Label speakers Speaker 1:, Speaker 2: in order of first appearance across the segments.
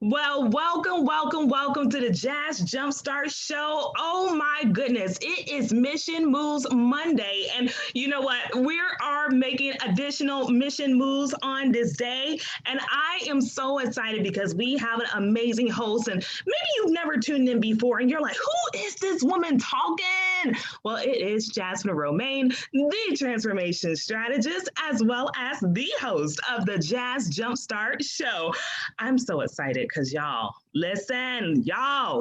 Speaker 1: Well, welcome to the Jazz Jumpstart Show. Oh my goodness, it is Mission Moves Monday. And you know what? We are making additional mission moves on this day. And I am so excited because we have an amazing host. And maybe you've never tuned in before and you're like, who is this woman talking? Well, it is Jasmine Romaine, the transformation strategist, as well as the host of the Jazz Jumpstart Show. I'm so excited because y'all,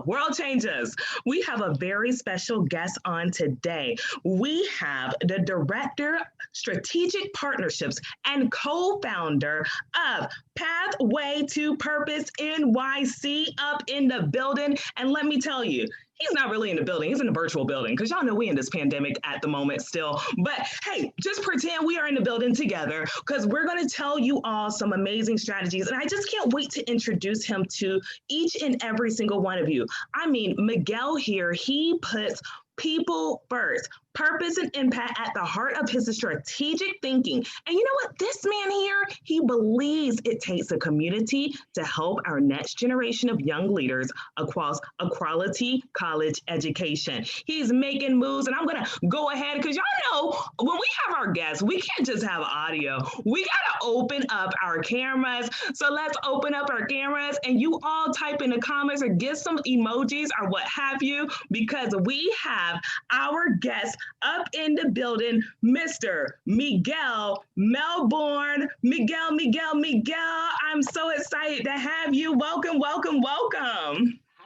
Speaker 1: world changes. We have a very special guest on today. We have the Director, Strategic Partnerships, and co founder of Pathway to Purpose NYC up in the building. And let me tell you, he's not really in the building. He's in the virtual building because y'all know we in this pandemic at the moment still. But hey, just pretend we are in the building together because we're going to tell you all some amazing strategies. And I just can't wait to introduce him to each and every single one of you. I mean, Miguel here, he puts people first, purpose and impact at the heart of his strategic thinking. And you know what? This man here, he believes it takes a community to help our next generation of young leaders across a quality college education. He's making moves, and I'm going to go ahead because y'all know when we have our guests, we can't just have audio. We got to open up our cameras. So let's open up our cameras and you all type in the comments or get some emojis or what have you, because we have our guest up in the building, Mr. Miguel Melbourne. Miguel. I'm so excited to have you. Welcome.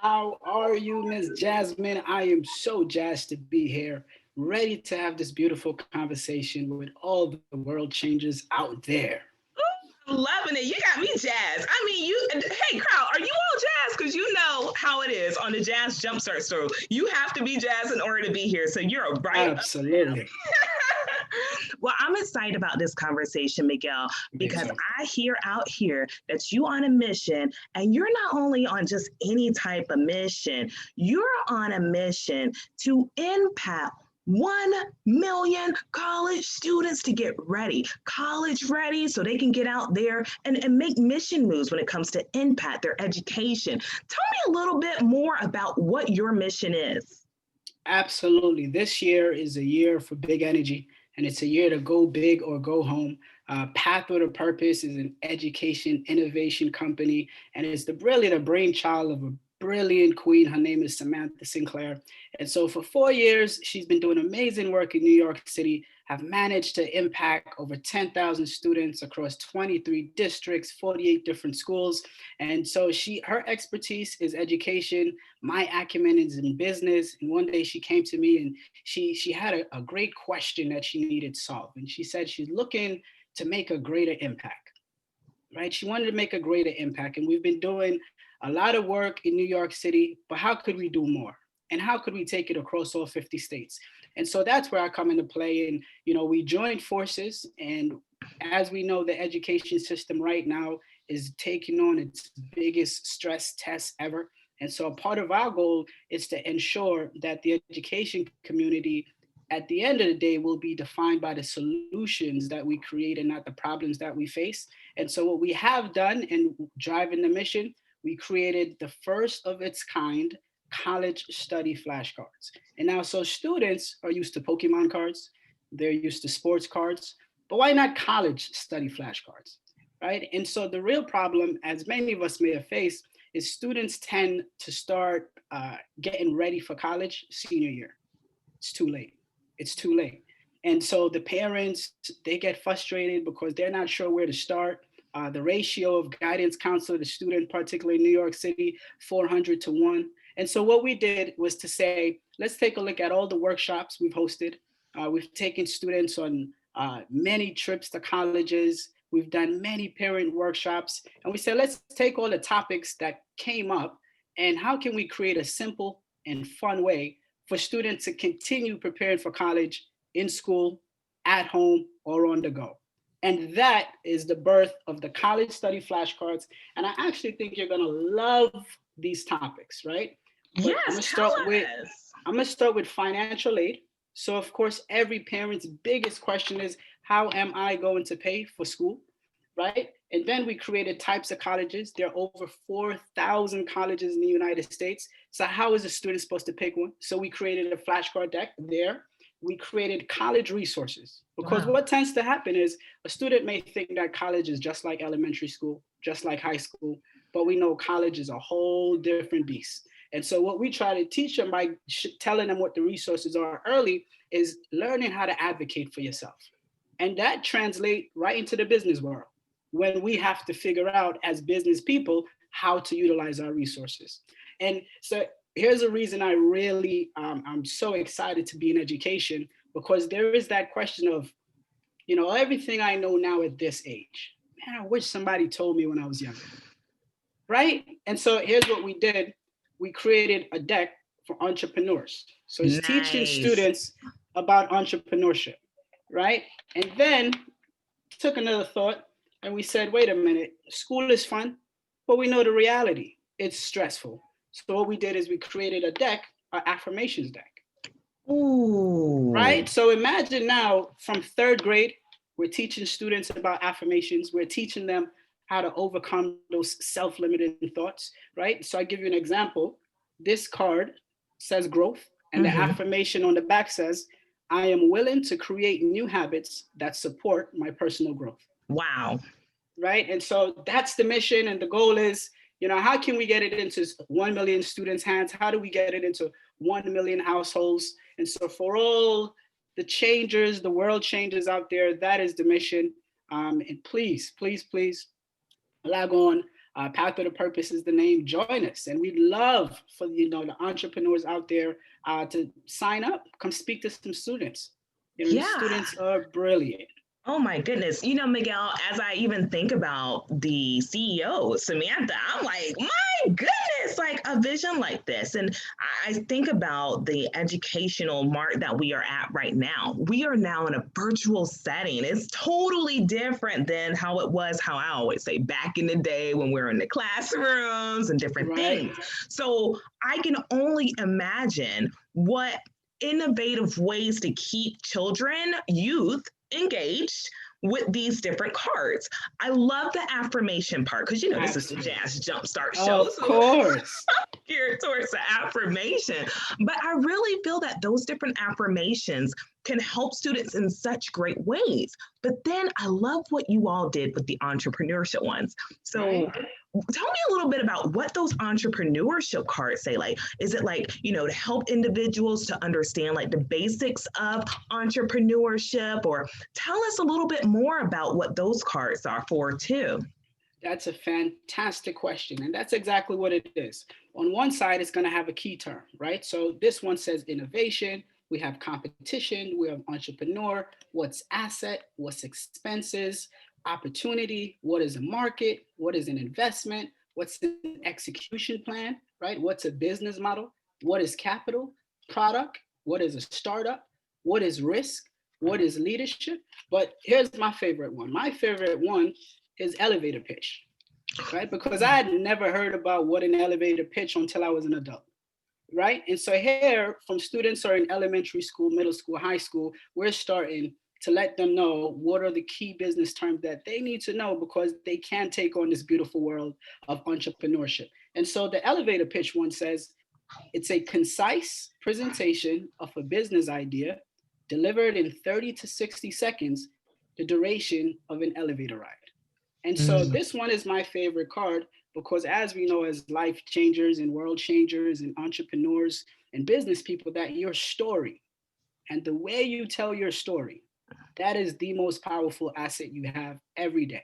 Speaker 2: How are you, Miss Jasmine? I am so jazzed to be here, ready to have this beautiful conversation with all the world changers out there.
Speaker 1: Loving it. You got me jazzed. I mean, hey, crowd, are you all jazzed? Because you know how it is on the Jazz Jumpstart Show. You have to be jazzed in order to be here. So you're right.
Speaker 2: Absolutely.
Speaker 1: Well, I'm excited about this conversation, Miguel, because
Speaker 2: So.
Speaker 1: I hear out here that you on a mission, and you're not only on just any type of mission, you're on a mission to impact 1 million college students to get ready, college ready, so they can get out there and make mission moves when it comes to impact their education. Tell me a little bit more about what your mission is.
Speaker 2: Absolutely. This year is a year for big energy, and it's a year to go big or go home. Pathway to Purpose is an education innovation company, and it's really the brainchild of a brilliant queen. Her name is Samantha Sinclair. And so for 4 years, she's been doing amazing work in New York City, have managed to impact over 10,000 students across 23 districts, 48 different schools. And so her expertise is education. My acumen is in business. And one day she came to me and she had a great question that she needed solved. And she said she's looking to make a greater impact, right? She wanted to make a greater impact. And we've been doing a lot of work in New York City, but how could we do more? And how could we take it across all 50 states? And so that's where I come into play. And, we joined forces. And as we know, the education system right now is taking on its biggest stress test ever. And so part of our goal is to ensure that the education community at the end of the day will be defined by the solutions that we create and not the problems that we face. And so what we have done in driving the mission, we created the first of its kind college study flashcards. And now, so students are used to Pokemon cards, they're used to sports cards, but why not college study flashcards, right? And so the real problem, as many of us may have faced, is students tend to start getting ready for college senior year. It's too late. It's too late. And so the parents, they get frustrated because they're not sure where to start. The ratio of guidance counselor to student, particularly in New York City, 400 to 1. And so what we did was to say, let's take a look at all the workshops we've hosted. We've taken students on many trips to colleges. We've done many parent workshops. And we said, let's take all the topics that came up and how can we create a simple and fun way for students to continue preparing for college in school, at home, or on the go. And that is the birth of the college study flashcards. And I actually think you're going to love these topics, right? But
Speaker 1: Yes, tell us.
Speaker 2: I'm going to start with financial aid. So of course, every parent's biggest question is, how am I going to pay for school, right? And then we created types of colleges. There are over 4,000 colleges in the United States. So how is a student supposed to pick one? So we created a flashcard deck there. We created college resources, because
Speaker 1: Wow.
Speaker 2: what tends to happen is a student may think that college is just like elementary school, just like high school, but we know college is a whole different beast. And so what we try to teach them by telling them what the resources are early is learning how to advocate for yourself. And that translates right into the business world when we have to figure out as business people how to utilize our resources. And so here's a reason I really, I'm so excited to be in education, because there is that question of, everything I know now at this age, man, I wish somebody told me when I was younger, right? And so here's what we did. We created a deck for entrepreneurs. So it's teaching
Speaker 1: Nice.
Speaker 2: students about entrepreneurship, right? And then took another thought and we said, wait a minute, school is fun, but we know the reality. It's stressful. So what we did is we created a deck, an affirmations deck,
Speaker 1: Ooh.
Speaker 2: right? So imagine now from third grade, we're teaching students about affirmations. We're teaching them how to overcome those self-limiting thoughts, right? So I give you an example. This card says growth, and the
Speaker 1: Mm-hmm.
Speaker 2: affirmation on the back says, I am willing to create new habits that support my personal growth.
Speaker 1: Wow.
Speaker 2: Right? And so that's the mission, and the goal is, how can we get it into 1 million students' hands? How do we get it into 1 million households? And so for all the changers, the world changers out there, that is the mission. And please, please, please log on. Path to the Purpose is the name. Join us, and we'd love for the entrepreneurs out there to sign up. Come speak to some students. These
Speaker 1: Yeah.
Speaker 2: students are brilliant.
Speaker 1: Oh my goodness. Miguel, as I even think about the CEO, Samantha, I'm like, my goodness, like a vision like this. And I think about the educational mark that we are at right now. We are now in a virtual setting. It's totally different than how it was, how I always say, back in the day when we were in the classrooms and different
Speaker 2: Right?
Speaker 1: things. So I can only imagine what innovative ways to keep children, youth, engaged with these different cards. I love the affirmation part because this is the
Speaker 2: Absolutely.
Speaker 1: Jazz Jumpstart show.
Speaker 2: Of
Speaker 1: So
Speaker 2: course.
Speaker 1: geared towards the affirmation. But I really feel that those different affirmations can help students in such great ways. But then I love what you all did with the entrepreneurship ones.
Speaker 2: Right?
Speaker 1: So tell me a little bit about what those entrepreneurship cards say. Like, is it like, to help individuals to understand like the basics of entrepreneurship, or tell us a little bit more about what those cards are for too?
Speaker 2: That's a fantastic question. And that's exactly what it is. On one side, it's going to have a key term, right? So this one says innovation. We have competition. We have entrepreneur. What's asset? What's expenses? Opportunity. What is a market? What is an investment? What's an execution plan, right? What's a business model? What is capital? Product? What is a startup? What is risk? What is leadership? But here's my favorite one. My favorite one is elevator pitch, right? Because I had never heard about what an elevator pitch until I was an adult, right? And so here, from students who are in elementary school, middle school, high school, we're starting to let them know what are the key business terms that they need to know because they can take on this beautiful world of entrepreneurship. And so the elevator pitch one says, it's a concise presentation of a business idea delivered in 30 to 60 seconds, the duration of an elevator ride. And so
Speaker 1: Mm.
Speaker 2: this one is my favorite card because as we know, as life changers and world changers and entrepreneurs and business people, that your story and the way you tell your story, that is the most powerful asset you have every day,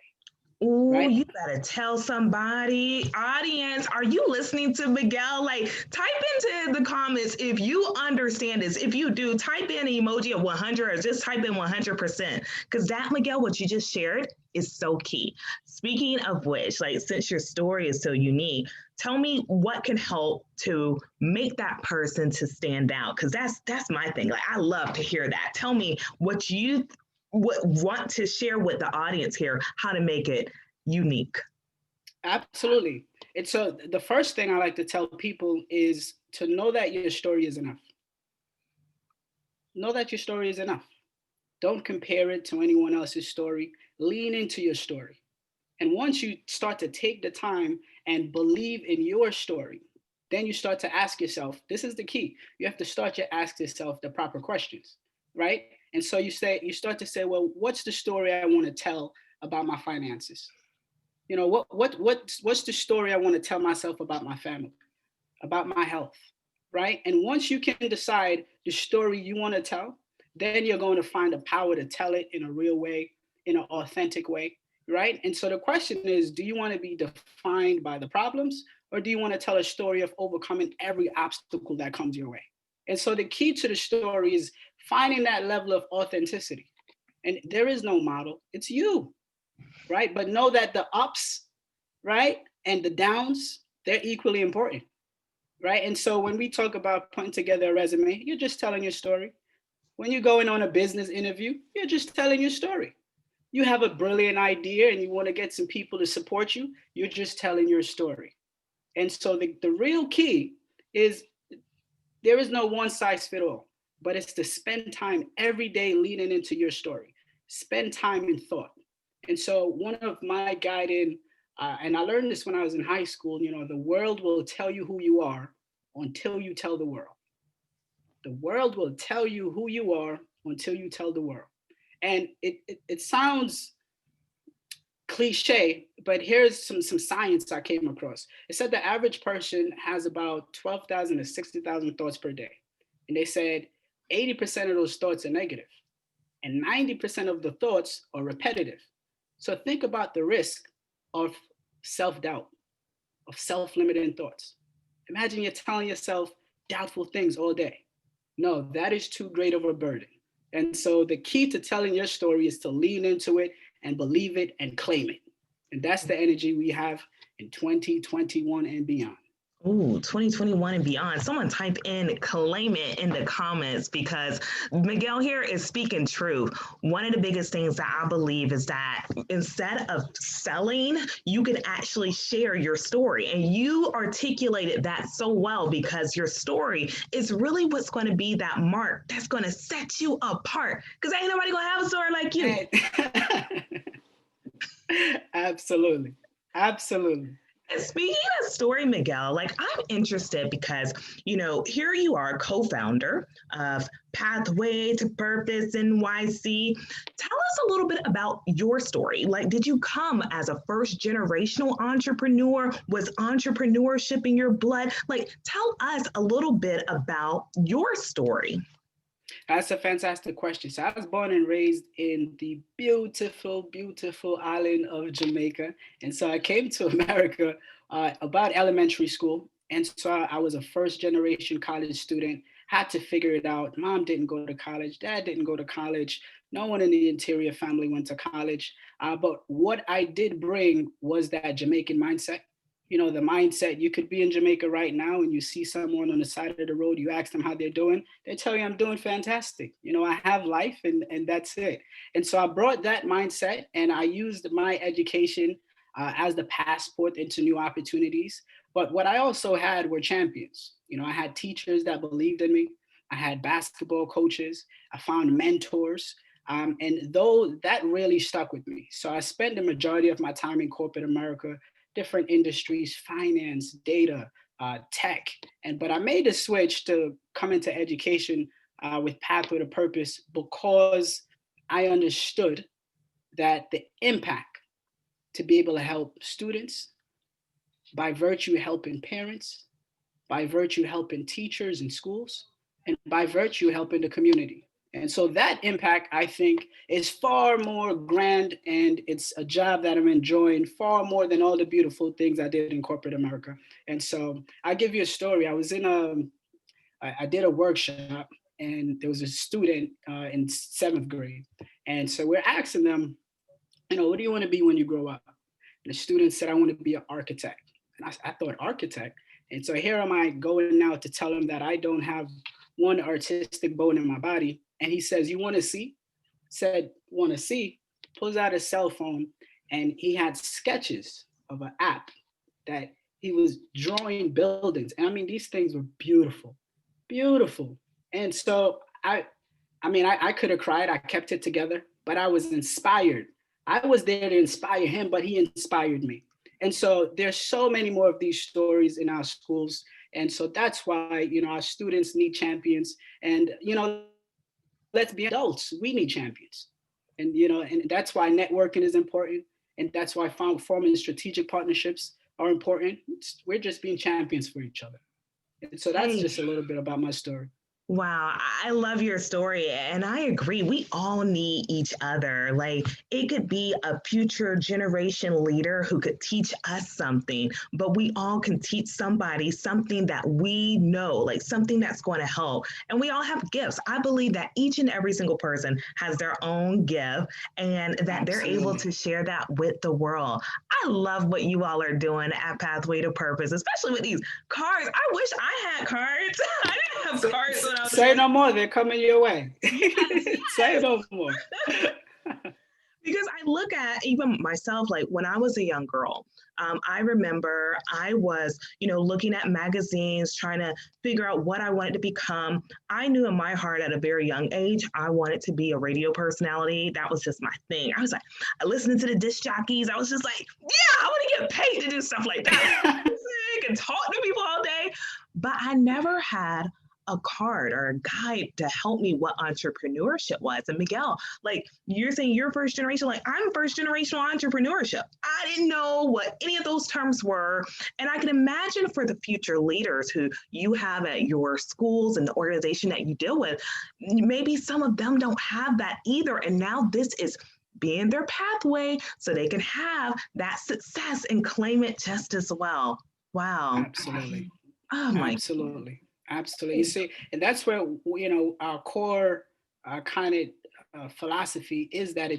Speaker 1: Oh,
Speaker 2: right?
Speaker 1: you better tell somebody. Audience, are you listening to Miguel? Like, type into the comments if you understand this. If you do, type in an emoji of 100 or just type in 100%. Because that, Miguel, what you just shared is so key. Speaking of which, like, since your story is so unique, tell me what can help to make that person to stand out. Because that's my thing. Like, I love to hear that. Tell me what you want to share with the audience here, how to make it unique.
Speaker 2: Absolutely. It's so the first thing I like to tell people is to know that your story is enough. Know that your story is enough. Don't compare it to anyone else's story. Lean into your story. And once you start to take the time and believe in your story, then you start to ask yourself, this is the key. You have to start to ask yourself the proper questions, right? And so you start to say, well, what's the story I want to tell about my finances? You know, what's the story I want to tell myself about my family, about my health, right? And once you can decide the story you want to tell, then you're going to find the power to tell it in a real way, in an authentic way, right? And so the question is, do you want to be defined by the problems, or do you want to tell a story of overcoming every obstacle that comes your way? And so the key to the story is finding that level of authenticity. And there is no model, it's you, right? But know that the ups, right, and the downs, they're equally important, right? And so when we talk about putting together a resume, you're just telling your story. When you're going on a business interview, you're just telling your story. You have a brilliant idea and you want to get some people to support you, you're just telling your story. And so the real key is there is no one size fit all, but it's to spend time every day leaning into your story. Spend time in thought. And so one of my guiding, and I learned this when I was in high school, you know, the world will tell you who you are until you tell the world. The world will tell you who you are until you tell the world. And it sounds cliche, but here's some science I came across. It said the average person has about 12,000 to 60,000 thoughts per day. And they said 80% of those thoughts are negative, and 90% of the thoughts are repetitive. So think about the risk of self doubt, of self limiting thoughts. Imagine you're telling yourself doubtful things all day. No, that is too great of a burden. And so the key to telling your story is to lean into it and believe it and claim it. And that's the energy we have in 2021 and beyond.
Speaker 1: Ooh, 2021 and beyond. Someone type in claim it in the comments because Miguel here is speaking truth. One of the biggest things that I believe is that instead of selling, you can actually share your story. And you articulated that so well because your story is really what's going to be that mark that's going to set you apart. Because ain't nobody going to have a story like you.
Speaker 2: Absolutely. Absolutely.
Speaker 1: Speaking of story, Miguel, like I'm interested because, here you are, co-founder of Pathway to Purpose NYC. Tell us a little bit about your story. Like, did you come as a first generational entrepreneur? Was entrepreneurship in your blood? Like, tell us a little bit about your story.
Speaker 2: That's a fantastic question. So I was born and raised in the beautiful, beautiful island of Jamaica. And so I came to America about elementary school. And so I was a first generation college student, had to figure it out. Mom didn't go to college. Dad didn't go to college. No one in the interior family went to college. But what I did bring was that Jamaican mindset. You know, the mindset, you could be in Jamaica right now and you see someone on the side of the road, you ask them how they're doing, they tell you I'm doing fantastic. You know, I have life and that's it. And so I brought that mindset and I used my education as the passport into new opportunities. But what I also had were champions. You know, I had teachers that believed in me. I had basketball coaches. I found mentors. And though that really stuck with me. So I spent the majority of my time in corporate America, different industries, finance, data, tech. But I made the switch to come into education with Pathway to Purpose because I understood that the impact to be able to help students by virtue helping parents, by virtue helping teachers in schools, and by virtue helping the community. And so that impact, I think, is far more grand, and it's a job that I'm enjoying far more than all the beautiful things I did in corporate America. And so I'll give you a story. I did a workshop, and there was a student in 7th grade. And so we're asking them, what do you want to be when you grow up? And the student said, I want to be an architect. And I thought, architect? And so here am I going now to tell him that I don't have one artistic bone in my body. And he says, you want to see? Said, want to see? Pulls out his cell phone and he had sketches of an app that he was drawing buildings. And I mean, these things were beautiful, beautiful. And so I could have cried. I kept it together, but I was inspired I was there to inspire him, but he inspired me. And so there's so many more of these stories in our schools. And so that's why, our students need champions. And, let's be adults, we need champions. And that's why networking is important. And that's why forming strategic partnerships are important. We're just being champions for each other. And so that's just a little bit about my story.
Speaker 1: Wow, I love your story. And I agree. We all need each other. Like, it could be a future generation leader who could teach us something, but we all can teach somebody something that we know, like something that's going to help. And we all have gifts. I believe that each and every single person has their own gift and that they're able to share that with the world. I love what you all are doing at Pathway to Purpose, especially with these cards. I wish I had cards. I didn't have cards when I was
Speaker 2: Say no more, they're coming your way. Say no more.
Speaker 1: Because I look at even myself, like when I was a young girl, I remember I was, looking at magazines, trying to figure out what I wanted to become. I knew in my heart at a very young age, I wanted to be a radio personality. That was just my thing. I was like, I listened to the disc jockeys. I was just like, yeah, I want to get paid to do stuff like that. Music and talk to people all day. But I never had a card or a guide to help me what entrepreneurship was. And Miguel, like you're saying you're first generation, like I'm first generational entrepreneurship. I didn't know what any of those terms were. And I can imagine for the future leaders who you have at your schools and the organization that you deal with, maybe some of them don't have that either. And now this is being their pathway so they can have that success and claim it just as well. Wow.
Speaker 2: Absolutely.
Speaker 1: Oh my.
Speaker 2: Absolutely. Absolutely. You see, and that's where, our core kind of philosophy is that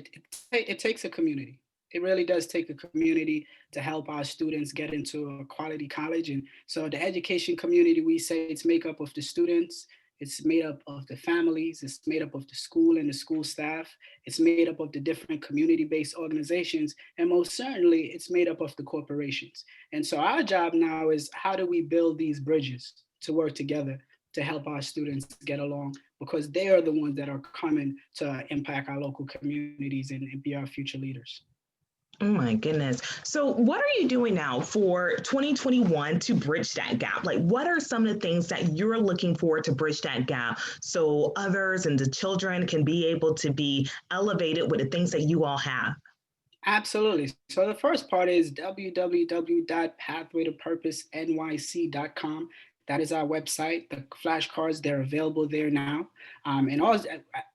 Speaker 2: it takes a community. It really does take a community to help our students get into a quality college. And so the education community, we say it's made up of the students, it's made up of the families, it's made up of the school and the school staff, it's made up of the different community-based organizations, and most certainly it's made up of the corporations. And so our job now is how do we build these bridges to work together to help our students get along, because they are the ones that are coming to impact our local communities and be our future leaders.
Speaker 1: Oh my goodness. So what are you doing now for 2021 to bridge that gap? Like what are some of the things that you're looking for to bridge that gap so others and the children can be able to be elevated with the things that you all have?
Speaker 2: Absolutely. So the first part is www.pathwaytopurposenyc.com. That is our website. The flashcards, they're available there now. And also,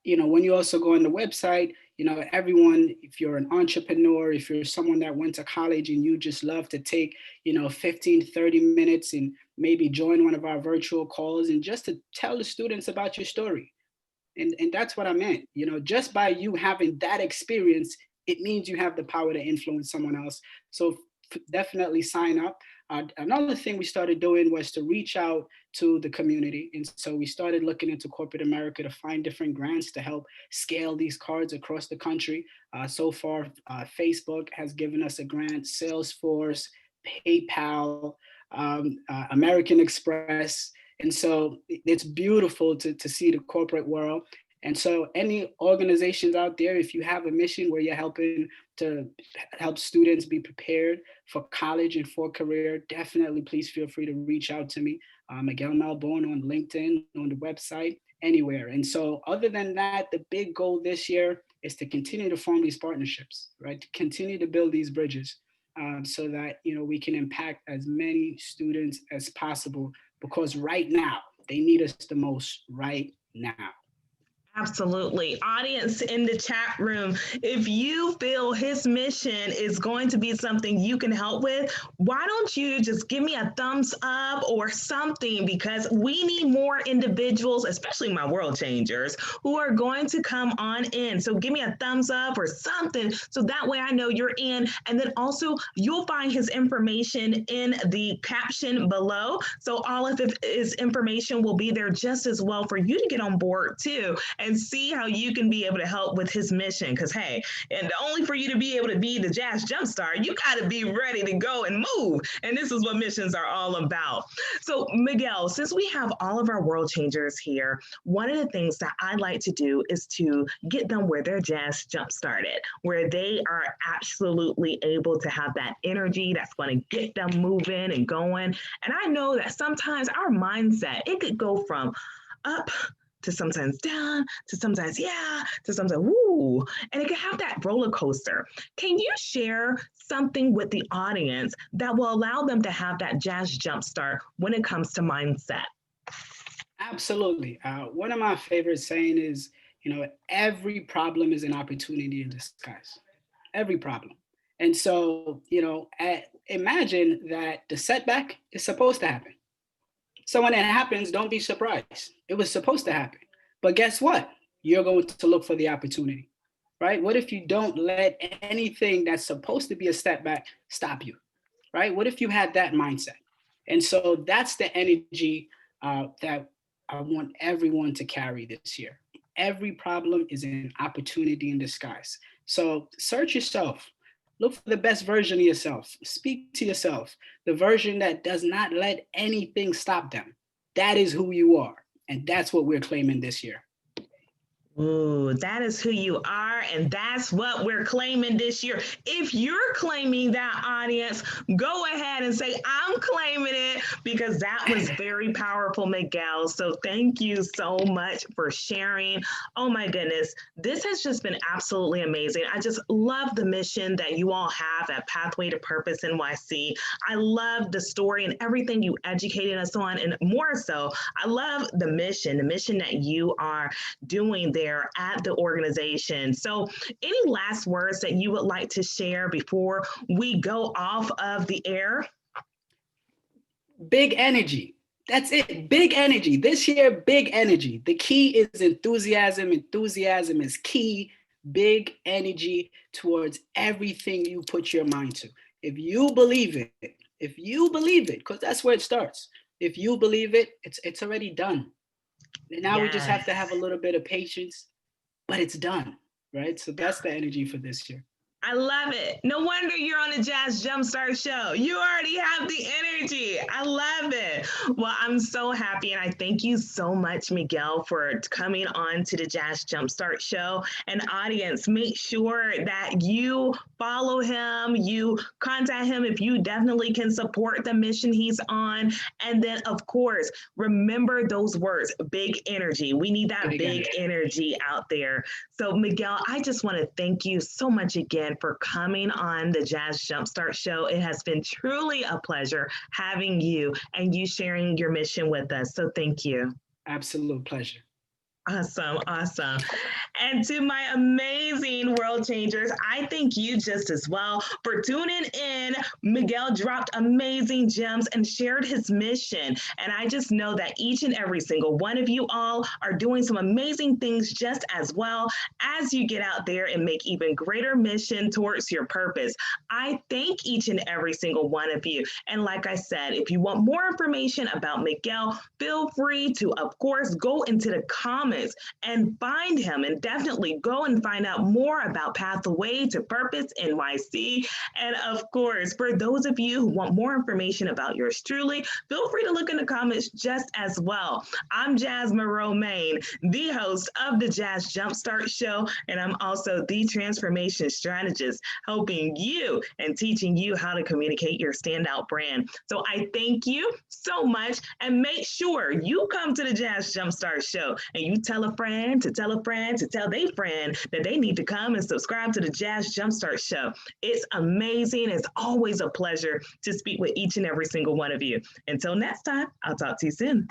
Speaker 2: when you also go on the website, everyone, if you're an entrepreneur, if you're someone that went to college and you just love to take, 15, 30 minutes and maybe join one of our virtual calls and just to tell the students about your story. And that's what I meant, just by you having that experience, it means you have the power to influence someone else. So definitely sign up. Another thing we started doing was to reach out to the community. And so we started looking into corporate America to find different grants to help scale these cards across the country. So far, Facebook has given us a grant, Salesforce, PayPal, American Express. And so it's beautiful to see the corporate world. And so any organizations out there, if you have a mission where you're helping to help students be prepared for college and for career, definitely please feel free to reach out to me, Miguel Melbourne on LinkedIn, on the website, anywhere. And so other than that, the big goal this year is to continue to form these partnerships, right? To continue to build these bridges so that, we can impact as many students as possible, because right now they need us the most right now.
Speaker 1: Absolutely. Audience in the chat room, if you feel his mission is going to be something you can help with, why don't you just give me a thumbs up or something, because we need more individuals, especially my world changers, who are going to come on in. So give me a thumbs up or something so that way I know you're in. And then also you'll find his information in the caption below. So all of his information will be there just as well for you to get on board too. and see how you can be able to help with his mission. Because, hey, and only for you to be able to be the Jazz Jumpstart, you got to be ready to go and move. And this is what missions are all about. So, Miguel, since we have all of our world changers here, one of the things that I like to do is to get them where their jazz jump started, where they are absolutely able to have that energy that's going to get them moving and going. And I know that sometimes our mindset, it could go from up to sometimes down, to sometimes yeah, to sometimes woo, and it can have that roller coaster. Can you share something with the audience that will allow them to have that jazz jump start when it comes to mindset?
Speaker 2: Absolutely. One of my favorite saying is, every problem is an opportunity in disguise. Every problem. And so, imagine that the setback is supposed to happen. So when it happens, don't be surprised. It was supposed to happen. But guess what? You're going to look for the opportunity, right? What if you don't let anything that's supposed to be a setback stop you, right? What if you had that mindset? And so that's the energy that I want everyone to carry this year. Every problem is an opportunity in disguise. So search yourself. Look for the best version of yourself. Speak to yourself, the version that does not let anything stop them. That is who you are. And that's what we're claiming this year.
Speaker 1: Ooh, that is who you are, and that's what we're claiming this year. If you're claiming that, audience, go ahead and say, I'm claiming it, because that was very powerful, Miguel. So thank you so much for sharing. Oh my goodness, this has just been absolutely amazing. I just love the mission that you all have at Pathway to Purpose NYC. I love the story and everything you educated us on, and more so, I love the mission that you are doing there at the organization. So any last words that you would like to share before we go off of the air?
Speaker 2: Big energy. That's it. Big energy. This year, big energy. The key is enthusiasm. Enthusiasm is key. Big energy towards everything you put your mind to. If you believe it, because that's where it starts. If you believe it, it's already done. Now we just have to have a little bit of patience, but it's done, right? So that's the energy for this year.
Speaker 1: I love it. No wonder you're on the Jazz Jumpstart show. You already have the energy. I love it. Well, I'm so happy, and I thank you so much, Miguel, for coming on to the Jazz Jumpstart show. And audience, make sure that you follow him, you contact him if you definitely can support the mission he's on. And then, of course, remember those words, big energy. We need that big energy out there. So, Miguel, I just want to thank you so much again for coming on the Jazz Jumpstart show. It has been truly a pleasure having you and you sharing your mission with us. So thank you.
Speaker 2: Absolute pleasure.
Speaker 1: Awesome, awesome. And to my amazing world changers, I thank you just as well for tuning in. Miguel dropped amazing gems and shared his mission. And I just know that each and every single one of you all are doing some amazing things just as well as you get out there and make even greater mission towards your purpose. I thank each and every single one of you. And like I said, if you want more information about Miguel, feel free to, of course, go into the comments and find him, and definitely go and find out more about Pathway to Purpose NYC. And of course, for those of you who want more information about yours truly, feel free to look in the comments just as well. I'm Jasmine Romaine, the host of the Jazz Jumpstart Show, and I'm also the transformation strategist, helping you and teaching you how to communicate your standout brand. So I thank you so much, and make sure you come to the Jazz Jumpstart Show and you tell a friend to tell a friend to tell their friend that they need to come and subscribe to the Jazz Jumpstart Show. It's amazing. It's always a pleasure to speak with each and every single one of you. Until next time, I'll talk to you soon.